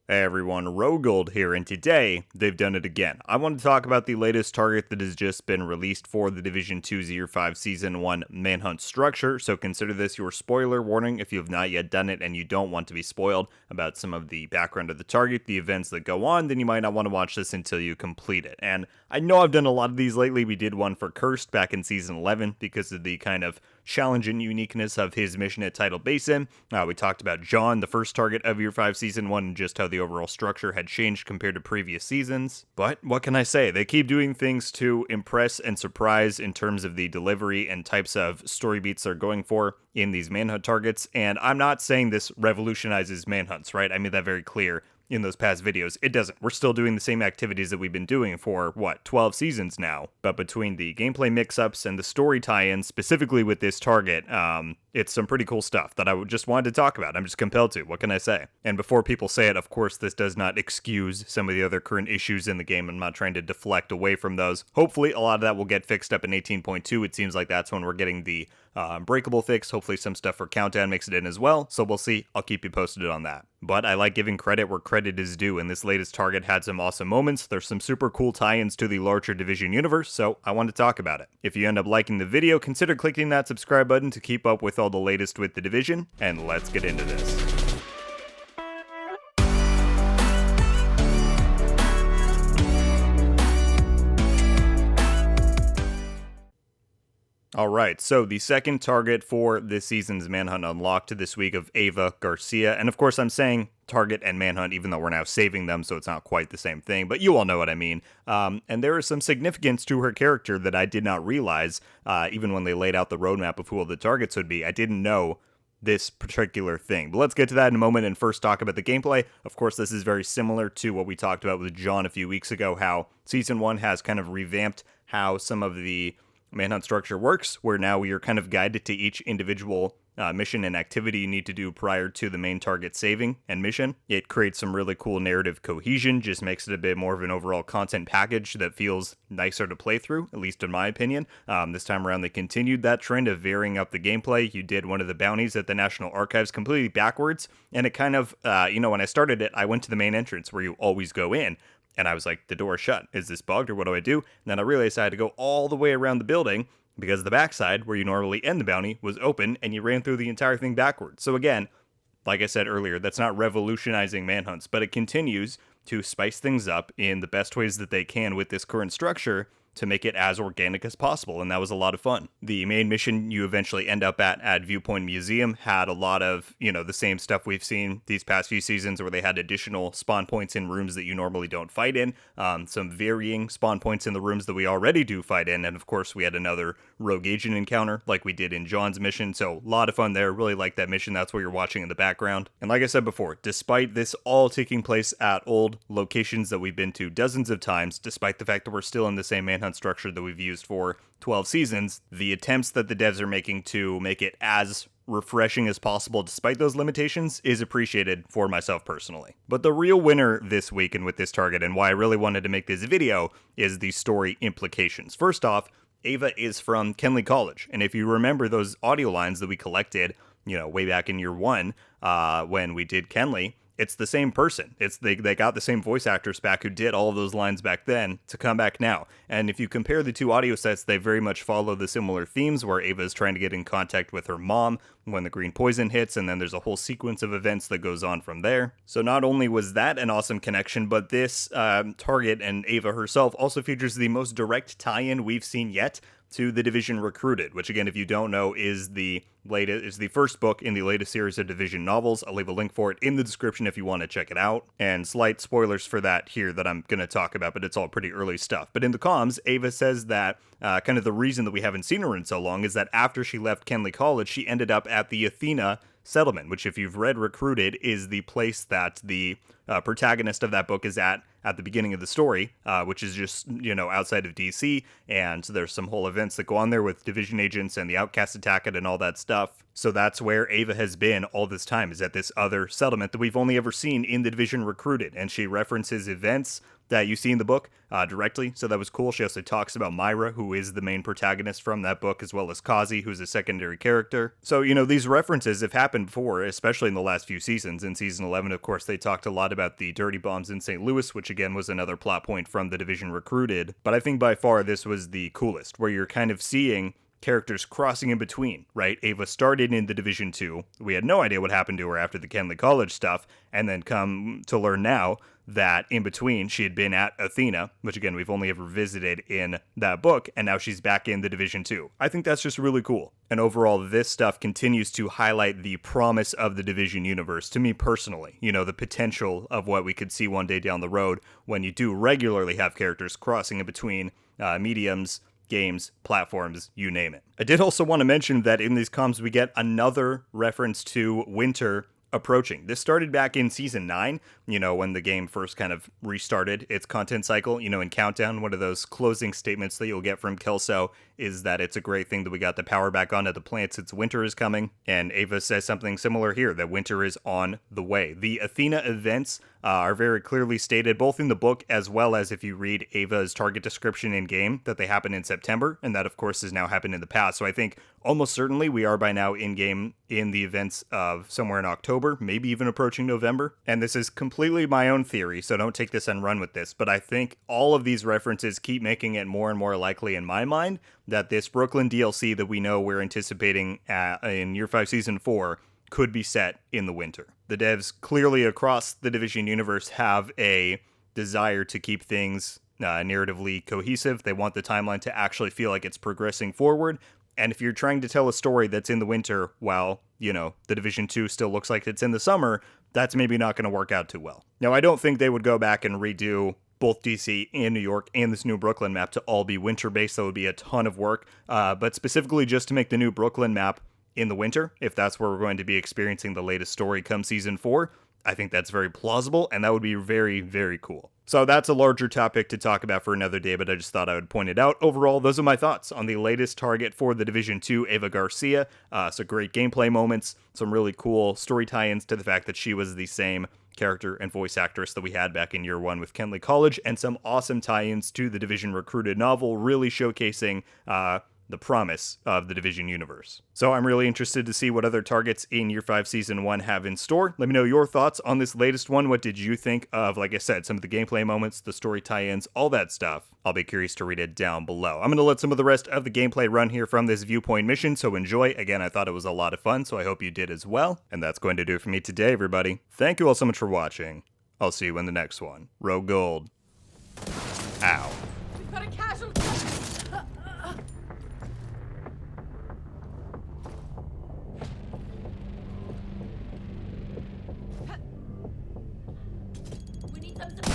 Hey everyone, RogueGold here, and today they've done it again. I want to talk about the latest target that has just been released for the Division 2 Year 5 Season 1 Manhunt structure, so consider this your spoiler warning if you have not yet done it and you don't want to be spoiled about some of the background of the target, the events that go on, then you might not want to watch this until you complete it. And I know I've done a lot of these lately. We did one for Cursed back in Season 11 because of the kind of challenge and uniqueness of his mission at Tidal Basin. We talked about John, the first target of Year 5 Season 1, and just how the overall structure had changed compared to previous seasons. But what can I say? They keep doing things to impress and surprise in terms of the delivery and types of story beats they're going for in these manhunt targets, and I'm not saying this revolutionizes manhunts, right? I made that very clear in those past videos. It doesn't. We're still doing the same activities that we've been doing for, 12 seasons now. But between the gameplay mix-ups and the story tie-ins, specifically with this target, it's some pretty cool stuff that I just wanted to talk about. I'm just compelled to. What can I say? And before people say it, of course, this does not excuse some of the other current issues in the game. I'm not trying to deflect away from those. Hopefully, a lot of that will get fixed up in 18.2. It seems like that's when we're getting the Breakable fix. Hopefully some stuff for Countdown makes it in as well, so we'll see. I'll keep you posted on that. But I like giving credit where credit is due, and this latest target had some awesome moments. There's some super cool tie-ins to the larger Division universe, so I want to talk about it. If you end up liking the video, consider clicking that subscribe button to keep up with all the latest with the Division, and let's get into this. Alright, so the second target for this season's Manhunt unlocked this week of Ava Garcia, and of course I'm saying target and Manhunt even though we're now saving them, so it's not quite the same thing, but you all know what I mean. And there is some significance to her character that I did not realize, even when they laid out the roadmap of who all the targets would be. I didn't know this particular thing. But let's get to that in a moment and first talk about the gameplay. Of course, this is very similar to what we talked about with John a few weeks ago, how Season 1 has kind of revamped how some of the Manhunt structure works, where now you're kind of guided to each individual mission and activity you need to do prior to the main target saving and mission. It creates some really cool narrative cohesion, just makes it a bit more of an overall content package that feels nicer to play through, at least in my opinion. This time around, they continued that trend of varying up the gameplay. You did one of the bounties at the National Archives completely backwards, and it kind of, when I started it, I went to the main entrance where you always go in. And I was like, the door is shut. Is this bugged or what do I do? And then I realized I had to go all the way around the building because the backside, where you normally end the bounty, was open and you ran through the entire thing backwards. So again, like I said earlier, that's not revolutionizing manhunts, but it continues to spice things up in the best ways that they can with this current structure to make it as organic as possible, and that was a lot of fun. The main mission you eventually end up at Viewpoint Museum had a lot of, the same stuff we've seen these past few seasons where they had additional spawn points in rooms that you normally don't fight in, some varying spawn points in the rooms that we already do fight in, and of course we had another rogue agent encounter like we did in John's mission, so a lot of fun there. Really like that mission. That's what you're watching in the background. And like I said before, despite this all taking place at old locations that we've been to dozens of times, despite the fact that we're still in the same manhunt structure that we've used for 12 seasons, the attempts that the devs are making to make it as refreshing as possible despite those limitations is appreciated for myself personally. But the real winner this week and with this target, and why I really wanted to make this video, is the story implications. First off, Ava is from Kenley College, and if you remember those audio lines that we collected, way back in year 1, when we did Kenley, it's the same person. They got the same voice actors back who did all of those lines back then to come back now. And if you compare the two audio sets, they very much follow the similar themes where Ava is trying to get in contact with her mom when the green poison hits, and then there's a whole sequence of events that goes on from there. So not only was that an awesome connection, but this target and Ava herself also features the most direct tie-in we've seen yet to the Division Recruited, which again, if you don't know, is the first book in the latest series of Division novels. I'll leave a link for it in the description if you want to check it out. And slight spoilers for that here that I'm going to talk about, but it's all pretty early stuff. But in the comms, Ava says that kind of the reason that we haven't seen her in so long is that after she left Kenley College, she ended up at the Athena settlement, which if you've read Recruited is the place that the protagonist of that book is at at the beginning of the story, which is just, outside of DC, and there's some whole events that go on there with Division agents and the Outcast attack it and all that stuff. So that's where Ava has been all this time, is at this other settlement that we've only ever seen in the Division Recruited, and she references events that you see in the book directly, so that was cool. She also talks about Myra, who is the main protagonist from that book, as well as Kazi, who's a secondary character. So, these references have happened before, especially in the last few seasons. In season 11, of course, they talked a lot about the dirty bombs in St. Louis, which again was another plot point from the Division Recruited. But I think by far this was the coolest, where you're kind of seeing characters crossing in between, right? Ava started in the Division 2. We had no idea what happened to her after the Kenley College stuff, and then come to learn now that in between she had been at Athena, which again we've only ever visited in that book, and now she's back in the Division 2. I think that's just really cool. And overall, this stuff continues to highlight the promise of the Division universe to me personally. The potential of what we could see one day down the road when you do regularly have characters crossing in between mediums, games, platforms, you name it. I did also want to mention that in these comms we get another reference to winter approaching. This started back in season 9, when the game first kind of restarted its content cycle. In Countdown, one of those closing statements that you'll get from Kelso is that it's a great thing that we got the power back on at the plant since winter is coming. And Ava says something similar here, that winter is on the way. The Athena events are very clearly stated, both in the book as well as if you read Ava's target description in game, that they happen in September, and that of course has now happened in the past. So I think almost certainly we are by now in game in the events of somewhere in October, maybe even approaching November. And this is completely my own theory, so don't take this and run with this, but I think all of these references keep making it more and more likely in my mind that this Brooklyn DLC that we know we're anticipating in Year 5 Season 4 could be set in the winter. The devs clearly across the Division universe have a desire to keep things narratively cohesive. They want the timeline to actually feel like it's progressing forward. And if you're trying to tell a story that's in the winter while, the Division 2 still looks like it's in the summer, that's maybe not going to work out too well. Now, I don't think they would go back and redo both DC and New York and this new Brooklyn map to all be winter-based. That would be a ton of work. But specifically just to make the new Brooklyn map in the winter, if that's where we're going to be experiencing the latest story come season 4, I think that's very plausible, and that would be very, very cool. So that's a larger topic to talk about for another day, but I just thought I would point it out. Overall, those are my thoughts on the latest target for the Division 2, Ava Garcia. Some great gameplay moments, some really cool story tie-ins to the fact that she was the same character and voice actress that we had back in Year 1 with Kenley College, and some awesome tie-ins to the Division Recruited novel, really showcasing the promise of the Division universe. So I'm really interested to see what other targets in Year 5 Season 1 have in store. Let me know your thoughts on this latest one. What did you think of, like I said, some of the gameplay moments, the story tie-ins, all that stuff? I'll be curious to read it down below. I'm going to let some of the rest of the gameplay run here from this viewpoint mission, so enjoy. Again, I thought it was a lot of fun, so I hope you did as well. And that's going to do it for me today, everybody. Thank you all so much for watching. I'll see you in the next one. RogueGold. Ow. We've got a casualty! We need some support!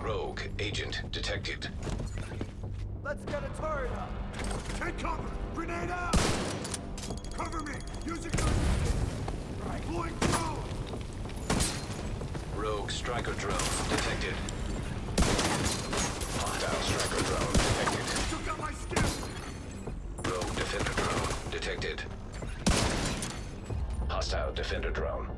Rogue agent detected. Let's get a turret up. Take cover! Grenade out! Cover me! Use emergency! Right. Deploying drone! Rogue striker drone detected. Hostile striker drone detected. Took out my skin! Rogue defender drone detected. Hostile defender drone